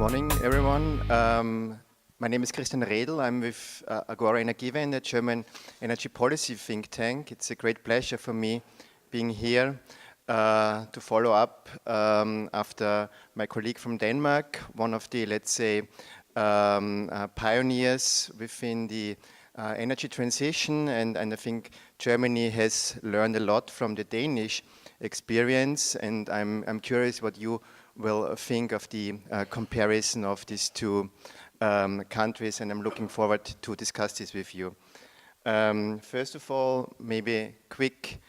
morning, everyone. My name is Christian Redl. I'm with Agora Energiewende, a German energy policy think tank. It's a great pleasure for me being here to follow up after my colleague from Denmark, one of the, let's say, pioneers within the energy transition. And I think Germany has learned a lot from the Danish experience. And I'm curious what you will think of the comparison of these two countries, and I'm looking forward to discuss this with you. First of all, maybe a quick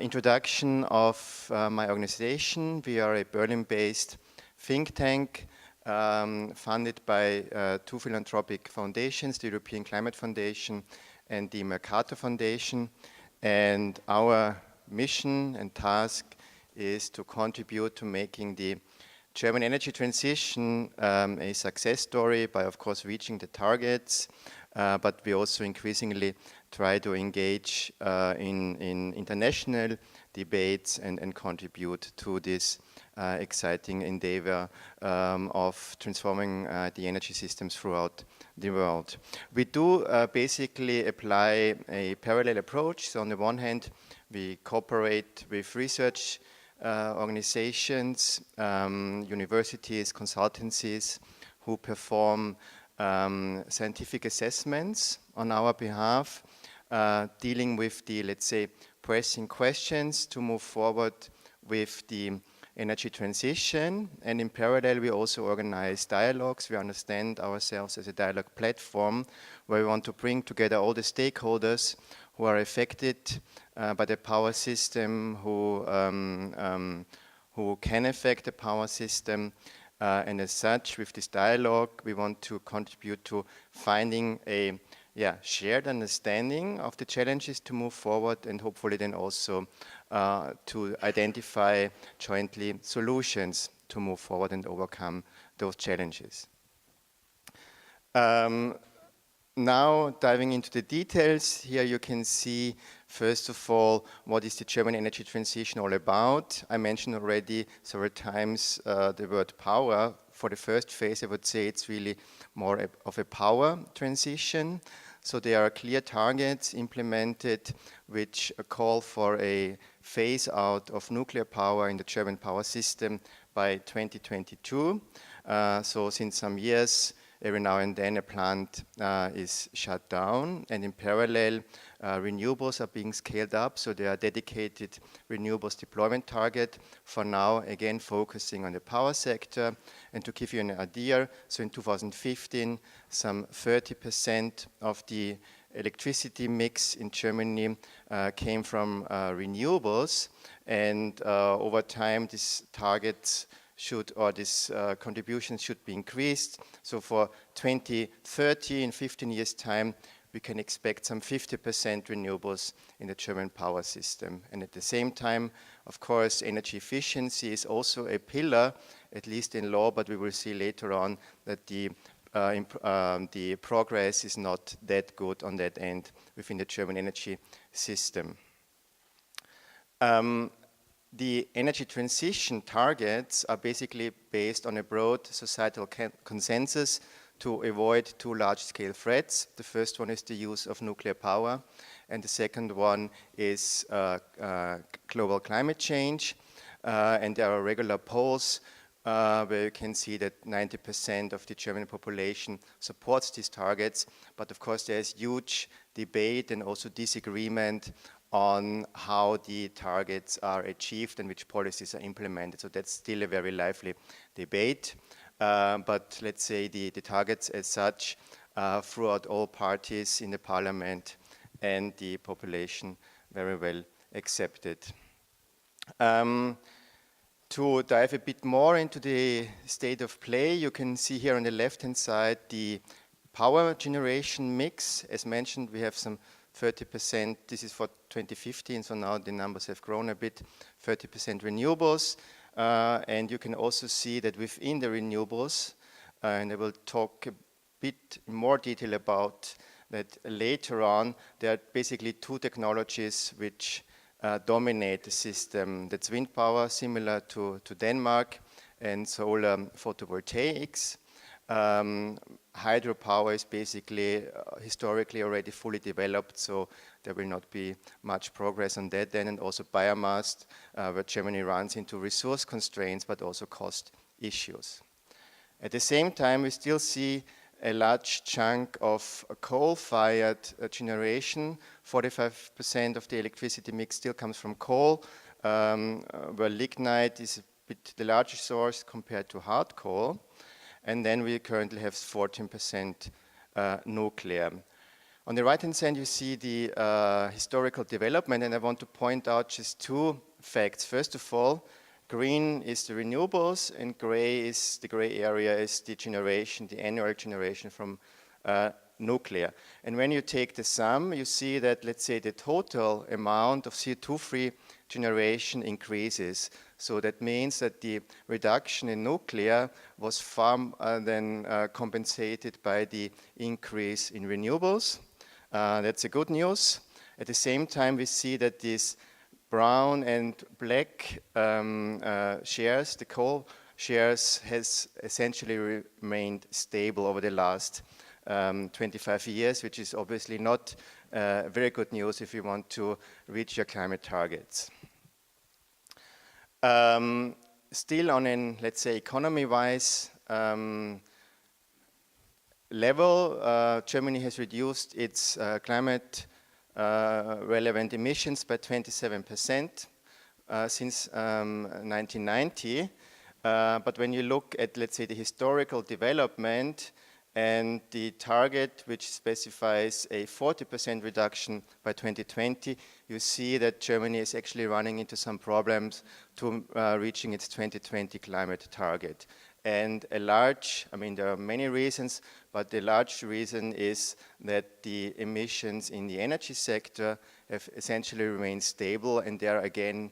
introduction of my organization. We are a Berlin-based think tank funded by two philanthropic foundations, the European Climate Foundation and the Mercator Foundation. And our mission and task is to contribute to making the German energy transition a success story by, of course, reaching the targets, but we also increasingly try to engage in international debates and contribute to this exciting endeavor of transforming the energy systems throughout the world. We do basically apply a parallel approach. So on the one hand, we cooperate with research organizations, universities, consultancies who perform scientific assessments on our behalf, dealing with the, let's say, pressing questions to move forward with the energy transition. And in parallel, we also organize dialogues. We understand ourselves as a dialogue platform where we want to bring together all the stakeholders who are affected by the power system, who can affect the power system. And as such, with this dialogue, we want to contribute to finding a shared understanding of the challenges to move forward, and hopefully then also to identify jointly solutions to move forward and overcome those challenges. Now, diving into the details, here you can see, first of all, what is the German energy transition all about. I mentioned already several times the word power. For the first phase, I would say it's really more of a power transition. So there are clear targets implemented which call for a phase out of nuclear power in the German power system by 2022. So since some years, every now and then a plant is shut down, and in parallel renewables are being scaled up. So there are dedicated renewables deployment target for now, again focusing on the power sector. And to give you an idea, so in 2015 some 30% of the electricity mix in Germany came from renewables, and over time these targets this contribution should be increased. So for 2030, in 15 years' time, we can expect some 50% renewables in the German power system. And at the same time, of course, energy efficiency is also a pillar, at least in law, but we will see later on that the progress is not that good on that end within the German energy system. The energy transition targets are basically based on a broad societal consensus to avoid two large-scale threats. The first one is the use of nuclear power, and the second one is global climate change. And there are regular polls where you can see that 90% of the German population supports these targets. But of course, there's huge debate and also disagreement on how the targets are achieved and which policies are implemented. So that's still a very lively debate. But let's say the targets as such throughout all parties in the parliament and the population very well accepted. To dive a bit more into the state of play, you can see here on the left-hand side the power generation mix. As mentioned, we have some 30%, this is for 2015, so now the numbers have grown a bit, 30% renewables. And you can also see that within the renewables, and I will talk a bit in more detail about that later on, there are basically two technologies which dominate the system. That's wind power, similar to Denmark, and solar photovoltaics. Hydropower is basically historically already fully developed, so there will not be much progress on that then, and also biomass, where Germany runs into resource constraints, but also cost issues. At the same time, we still see a large chunk of coal-fired generation. 45% of the electricity mix still comes from coal, where lignite is a bit the largest source compared to hard coal. And then we currently have 14% nuclear. On the right-hand side, you see the historical development, and I want to point out just two facts. First of all, green is the renewables, and gray is the gray area is the generation, the annual generation from nuclear. And when you take the sum, you see that, let's say, the total amount of CO2-free generation increases. So that means that the reduction in nuclear was far than compensated by the increase in renewables. That's a good news. At the same time, we see that these brown and black shares, the coal shares, has essentially remained stable over the last 25 years, which is obviously not very good news if you want to reach your climate targets. Still on an, let's say, economy-wise level, Germany has reduced its climate relevant emissions by 27% since 1990. But when you look at, let's say, the historical development and the target, which specifies a 40% reduction by 2020, you see that Germany is actually running into some problems to reaching its 2020 climate target. And a large, I mean, there are many reasons, but the large reason is that the emissions in the energy sector have essentially remained stable, and there again,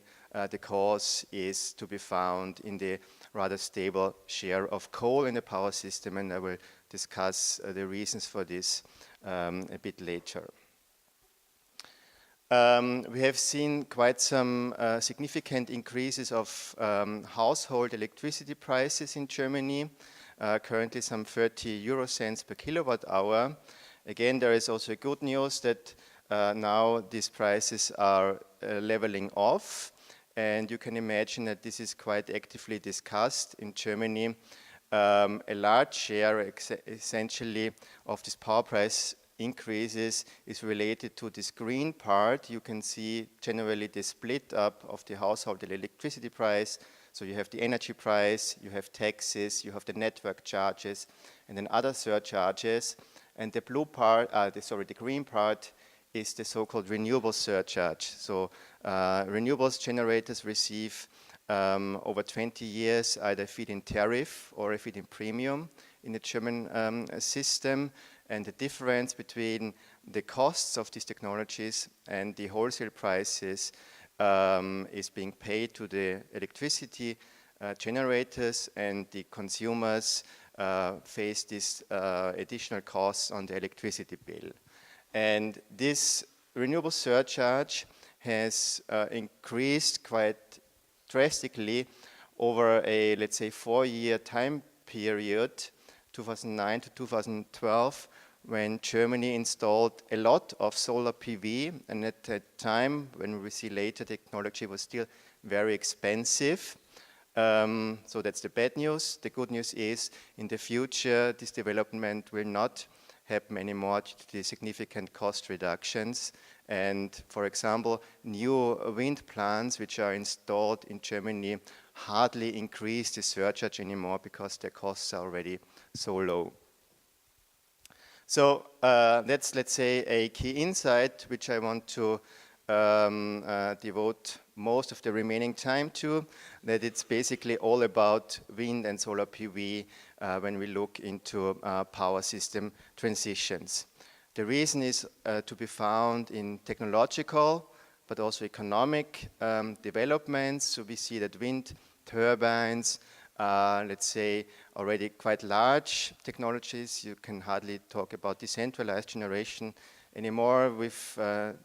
the cause is to be found in the rather stable share of coal in the power system, and I will discuss the reasons for this a bit later. We have seen quite some significant increases of household electricity prices in Germany, currently some 30 euro cents per kilowatt hour. Again, there is also good news that now these prices are leveling off, and you can imagine that this is quite actively discussed in Germany. A large share essentially of this power price increases is related to this green part. You can see generally the split up of the household electricity price. So you have the energy price, you have taxes, you have the network charges, and then other surcharges. And the blue part, the green part is the so-called renewable surcharge. So renewables generators receive over 20 years either a feed-in tariff or a feed-in premium in the German system. And the difference between the costs of these technologies and the wholesale prices is being paid to the electricity generators, and the consumers face these additional costs on the electricity bill. And this renewable surcharge has increased quite drastically over a, let's say, 4-year time period, 2009 to 2012, when Germany installed a lot of solar PV, and at that time, when we see later, technology was still very expensive. So that's the bad news. The good news is, in the future, this development will not happen anymore due to the significant cost reductions. And for example, new wind plants which are installed in Germany hardly increase the surcharge anymore because their costs are already so low. So that's, let's say, a key insight which I want to devote most of the remaining time to, that it's basically all about wind and solar PV when we look into power system transitions. The reason is to be found in technological but also economic developments. So we see that wind turbines, let's say, already quite large technologies. You can hardly talk about decentralized generation anymore with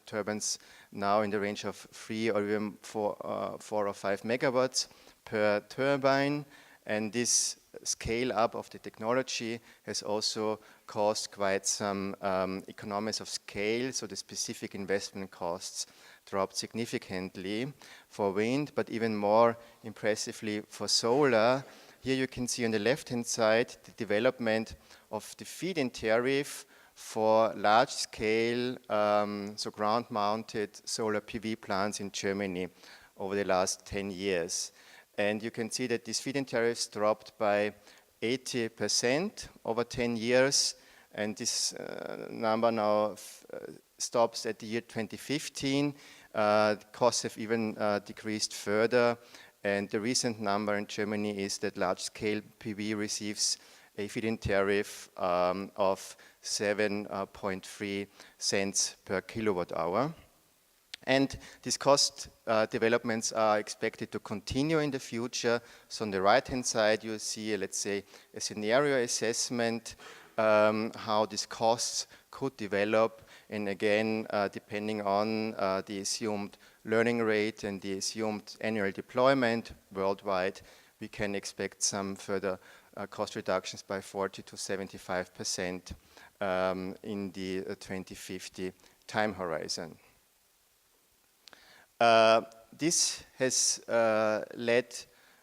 turbines now in the range of 3 or even 4 or 5 megawatts per turbine. And this scale up of the technology has also caused quite some economies of scale, so the specific investment costs dropped significantly for wind, but even more impressively for solar. Here you can see on the left-hand side the development of the feed-in tariff for large-scale, so ground-mounted solar PV plants in Germany over the last 10 years. And you can see that these feed-in tariffs dropped by 80% over 10 years, and this number now stops at the year 2015. Costs have even decreased further, and the recent number in Germany is that large-scale PV receives a feed-in tariff of 7.3 cents per kilowatt hour. And these cost developments are expected to continue in the future. So on the right-hand side, you see, let's say, a scenario assessment, how these costs could develop. And again, depending on the assumed learning rate and the assumed annual deployment worldwide, we can expect some further cost reductions by 40 to 75% in the 2050 time horizon. This has led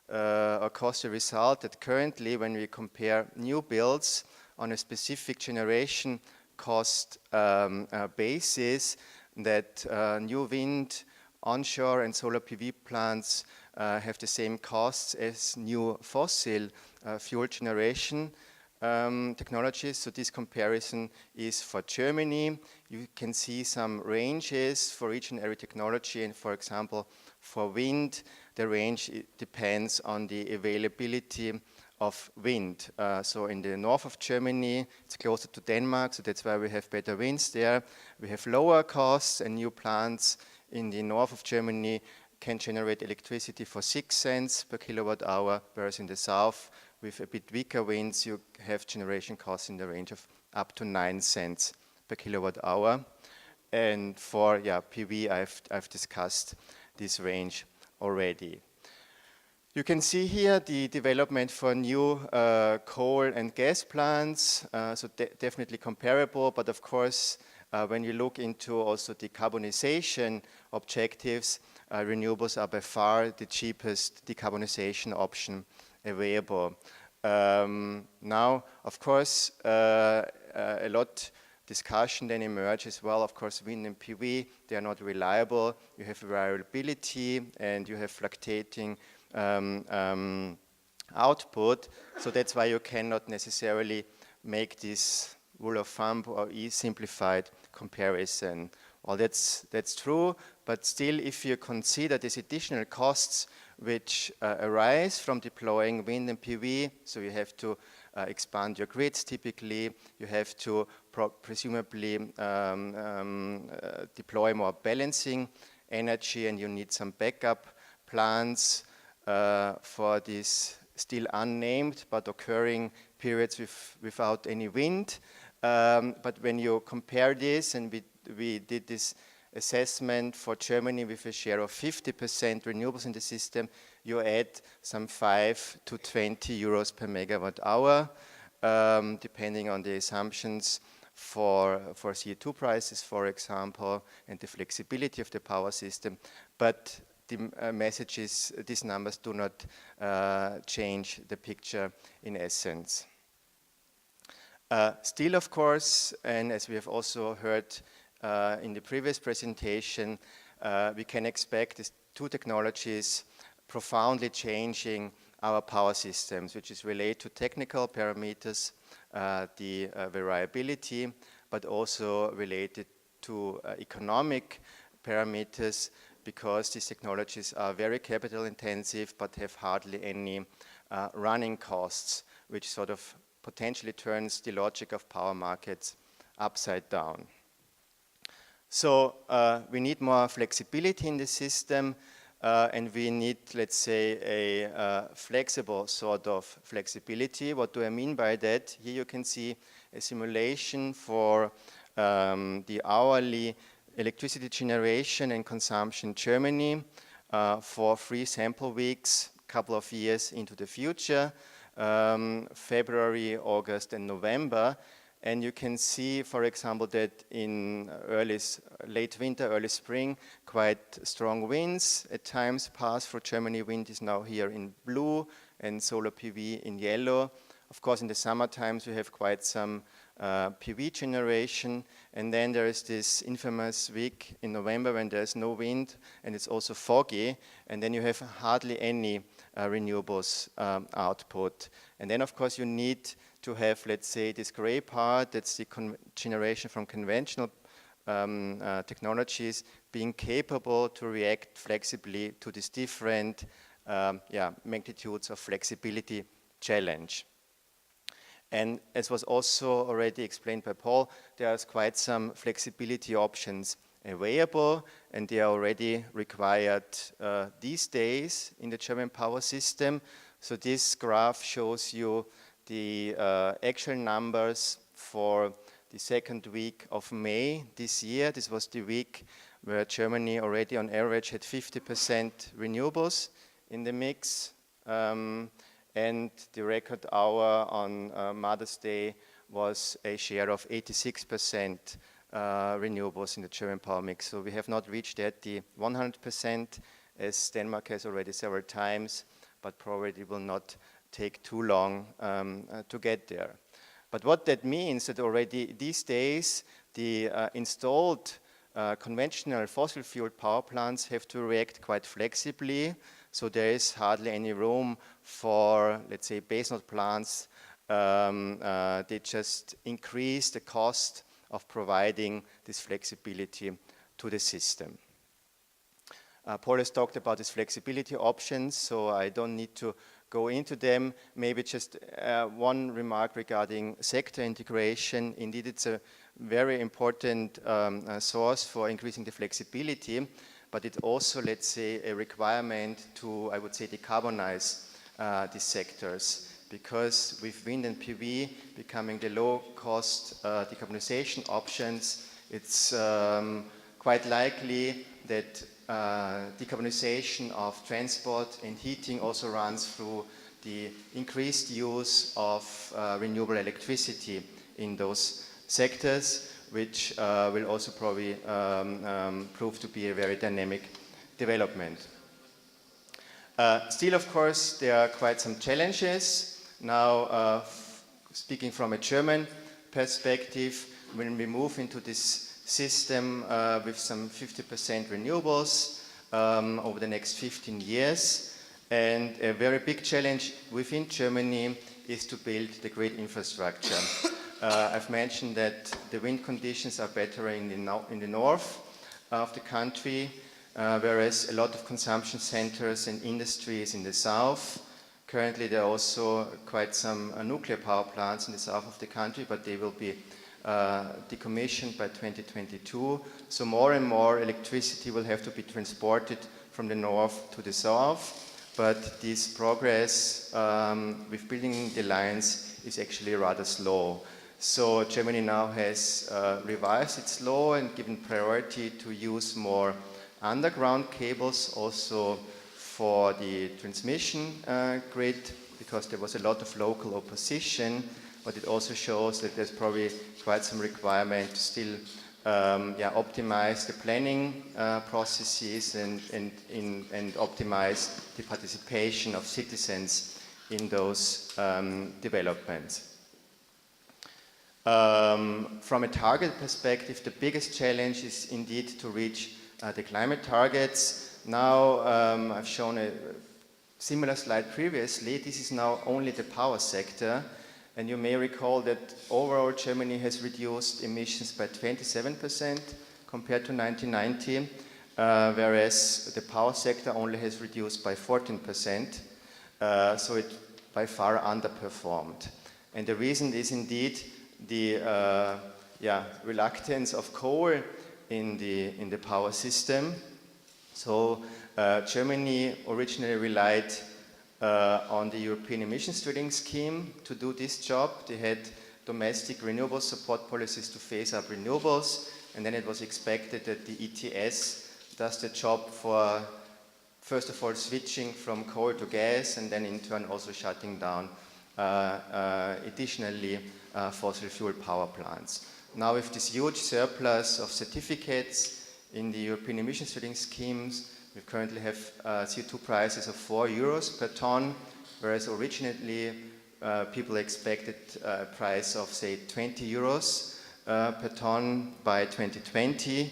or caused a result that currently, when we compare new builds on a specific generation cost basis, that new wind, onshore and solar PV plants have the same costs as new fossil fuel generation technologies. So this comparison is for Germany. You can see some ranges for each and every technology, and for example, for wind, the range depends on the availability of wind. So in the north of Germany, it's closer to Denmark, so that's why we have better winds there. We have lower costs, and new plants in the north of Germany can generate electricity for 6 cents per kilowatt hour, whereas in the south, with a bit weaker winds, you have generation costs in the range of up to 9 cents per kilowatt hour. And for PV, I've discussed this range already. You can see here the development for new coal and gas plants, so definitely comparable, but of course, when you look into also decarbonization objectives, renewables are by far the cheapest decarbonization option available. Now, of course, a lot discussion then emerges. Well, of course, wind and PV, they are not reliable. You have variability and you have fluctuating output. So that's why you cannot necessarily make this rule of thumb or simplified comparison. Well, that's true, but still, if you consider these additional costs which arise from deploying wind and PV, so you have to expand your grids typically, you have to presumably deploy more balancing energy, and you need some backup plans for these still unnamed but occurring periods without any wind. But when you compare this, and we did this assessment for Germany with a share of 50% renewables in the system, you add some 5 to 20 euros per megawatt hour, depending on the assumptions for CO2 prices, for example, and the flexibility of the power system. But the message is these numbers do not change the picture in essence. Still, of course, and as we have also heard in the previous presentation, we can expect these two technologies profoundly changing our power systems, which is related to technical parameters, the variability, but also related to economic parameters, because these technologies are very capital intensive but have hardly any running costs, which sort of potentially turns the logic of power markets upside down. So we need more flexibility in the system, and we need, let's say, a flexible sort of flexibility. What do I mean by that? Here you can see a simulation for the hourly electricity generation and consumption in Germany for 3 sample weeks, a couple of years into the future. February, August, and November. And you can see, for example, that in late winter, early spring, quite strong winds at times pass through Germany. Wind is now here in blue and solar PV in yellow. Of course, in the summer times, we have quite some PV generation. And then there is this infamous week in November when there's no wind and it's also foggy. And then you have hardly any renewables output. And then, of course, you need to have, let's say, this gray part, that's the generation from conventional technologies, being capable to react flexibly to these different magnitudes of flexibility challenge. And as was also already explained by Paul, there are quite some flexibility options available, and they are already required these days in the German power system. So this graph shows you the actual numbers for the second week of May this year. This was the week where Germany already on average had 50% renewables in the mix. And the record hour on Mother's Day was a share of 86% renewables in the German power mix. So we have not reached yet the 100%, as Denmark has already several times, but probably will not take too long to get there. But what that means that already these days the installed conventional fossil fuel power plants have to react quite flexibly. So there is hardly any room for, let's say, baseload plants. They just increase the cost of providing this flexibility to the system. Paul has talked about these flexibility options, so I don't need to go into them. Maybe just one remark regarding sector integration. Indeed, it's a very important source for increasing the flexibility, but it's also, let's say, a requirement to, I would say, decarbonize these sectors. Because with wind and PV becoming the low-cost decarbonization options, it's quite likely that decarbonization of transport and heating also runs through the increased use of renewable electricity in those sectors, which will also probably prove to be a very dynamic development. Still, of course, there are quite some challenges. Now, speaking from a German perspective, when we move into this system with some 50% renewables over the next 15 years, and a very big challenge within Germany is to build the grid infrastructure. I've mentioned that the wind conditions are better in the north of the country, whereas a lot of consumption centers and industries in the south. Currently, there are also quite some nuclear power plants in the south of the country, but they will be decommissioned by 2022. So more and more electricity will have to be transported from the north to the south. But this progress with building the lines is actually rather slow. So Germany now has revised its law and given priority to use more underground cables also for the transmission grid, because there was a lot of local opposition, but it also shows that there's probably quite some requirement to still optimize the planning processes and optimize the participation of citizens in those developments. From a target perspective, the biggest challenge is indeed to reach the climate targets. Now, I've shown a similar slide previously. This is now only the power sector. And you may recall that overall Germany has reduced emissions by 27% compared to 1990, whereas the power sector only has reduced by 14%. So it by far underperformed. And the reason is indeed the reluctance of coal in the power system. So Germany originally relied on the European Emissions Trading Scheme to do this job. They had domestic renewable support policies to phase up renewables, and then it was expected that the ETS does the job for, first of all, switching from coal to gas, and then in turn also shutting down additionally fossil fuel power plants. Now with this huge surplus of certificates in the European emissions trading schemes, we currently have CO2 prices of €4 per ton, whereas originally people expected a price of, say, €20 per ton by 2020.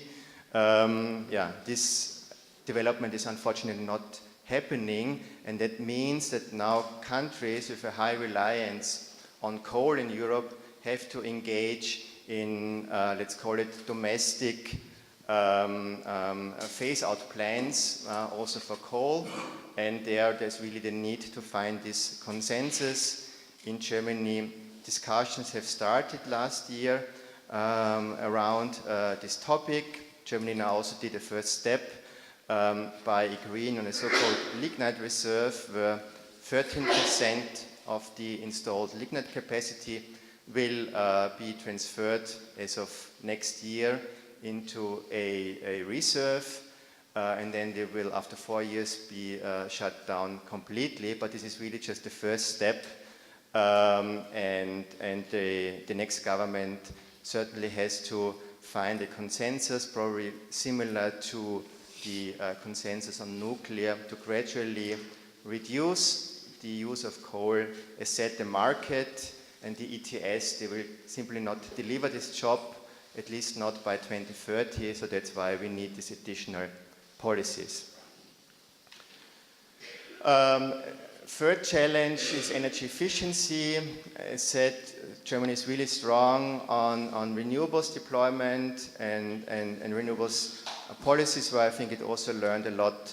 This development is unfortunately not happening, and that means that now countries with a high reliance on coal in Europe have to engage in, let's call it, domestic phase-out plans also for coal, and there's really the need to find this consensus. In Germany, discussions have started last year around this topic. Germany now also did a first step by agreeing on a so-called lignite reserve, where 13% of the installed lignite capacity will be transferred as of next year into a reserve, and then they will, after 4 years, be shut down completely. But this is really just the first step, and the next government certainly has to find a consensus, probably similar to the consensus on nuclear, to gradually reduce the use of coal, set the market, and the ETS, they will simply not deliver this job, at least not by 2030, so that's why we need these additional policies. Third challenge is energy efficiency. As said, Germany is really strong on renewables deployment and renewables policies, where I think it also learned a lot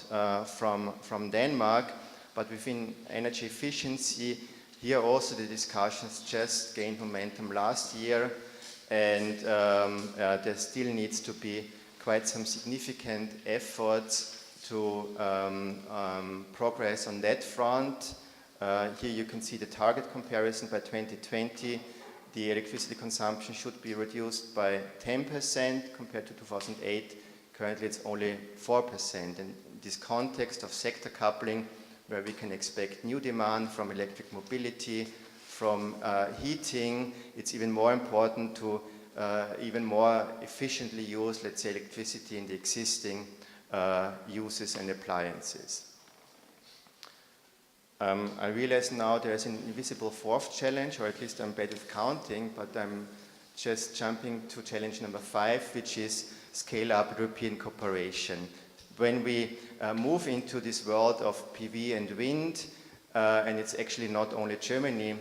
from Denmark. But within energy efficiency, here also the discussions just gained momentum last year, and there still needs to be quite some significant efforts to progress on that front. Here you can see the target comparison. By 2020, the electricity consumption should be reduced by 10% compared to 2008. Currently it's only 4%. And in this context of sector coupling, where we can expect new demand from electric mobility, from heating, it's even more important to even more efficiently use, let's say, electricity in the existing uses and appliances. I realize now there's an invisible fourth challenge, or at least I'm bad at counting, but I'm just jumping to challenge number 5, which is scale up European cooperation. When we move into this world of PV and wind, and it's actually not only Germany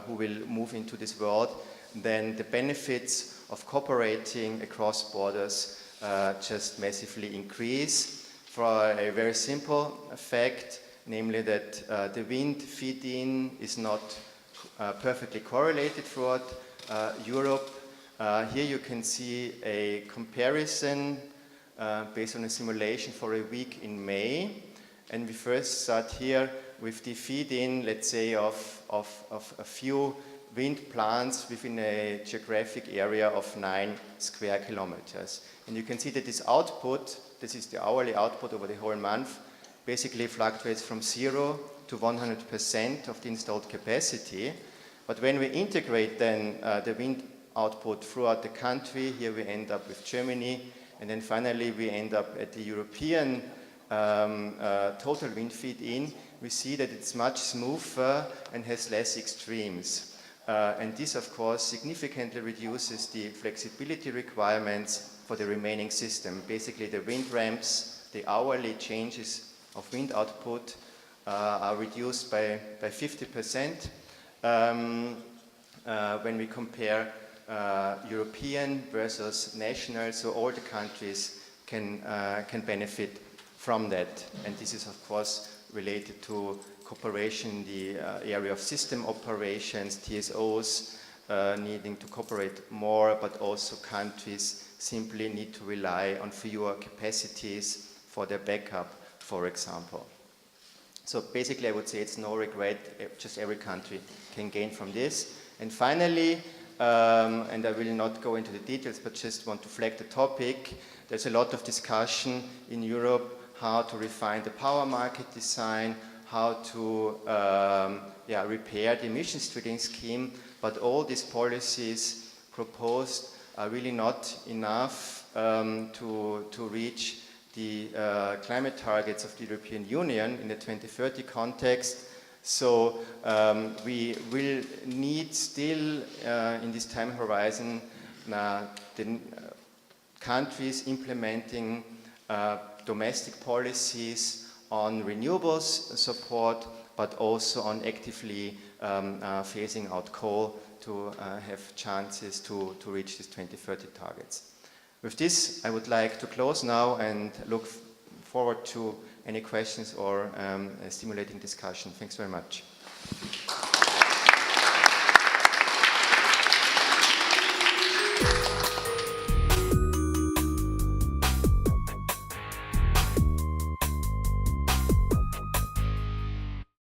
who will move into this world, then the benefits of cooperating across borders just massively increase, for a very simple fact, namely that the wind feed-in is not perfectly correlated throughout Europe. Here you can see a comparison based on a simulation for a week in May, and we first start here with the feed-in, let's say, of a few wind plants within a geographic area of 9 square kilometers. And you can see that this output, this is the hourly output over the whole month, basically fluctuates from 0 to 100% of the installed capacity. But when we integrate then the wind output throughout the country, here we end up with Germany, and then finally we end up at the European total wind feed-in, we see that it's much smoother and has less extremes. And this, of course, significantly reduces the flexibility requirements for the remaining system. Basically, the wind ramps, the hourly changes of wind output are reduced by 50% when we compare European versus national, so all the countries can benefit from that. And this is, of course, related to cooperation in the area of system operations, TSOs needing to cooperate more, but also countries simply need to rely on fewer capacities for their backup, for example. So basically I would say it's no regret, just every country can gain from this. And finally, and I will not go into the details, but just want to flag the topic, there's a lot of discussion in Europe how to refine the power market design, how to repair the emissions trading scheme, but all these policies proposed are really not enough to reach the climate targets of the European Union in the 2030 context. So we will need still in this time horizon the countries implementing domestic policies on renewables support, but also on actively phasing out coal to have chances to reach these 2030 targets. With this, I would like to close now and look forward to any questions or a stimulating discussion. Thanks very much.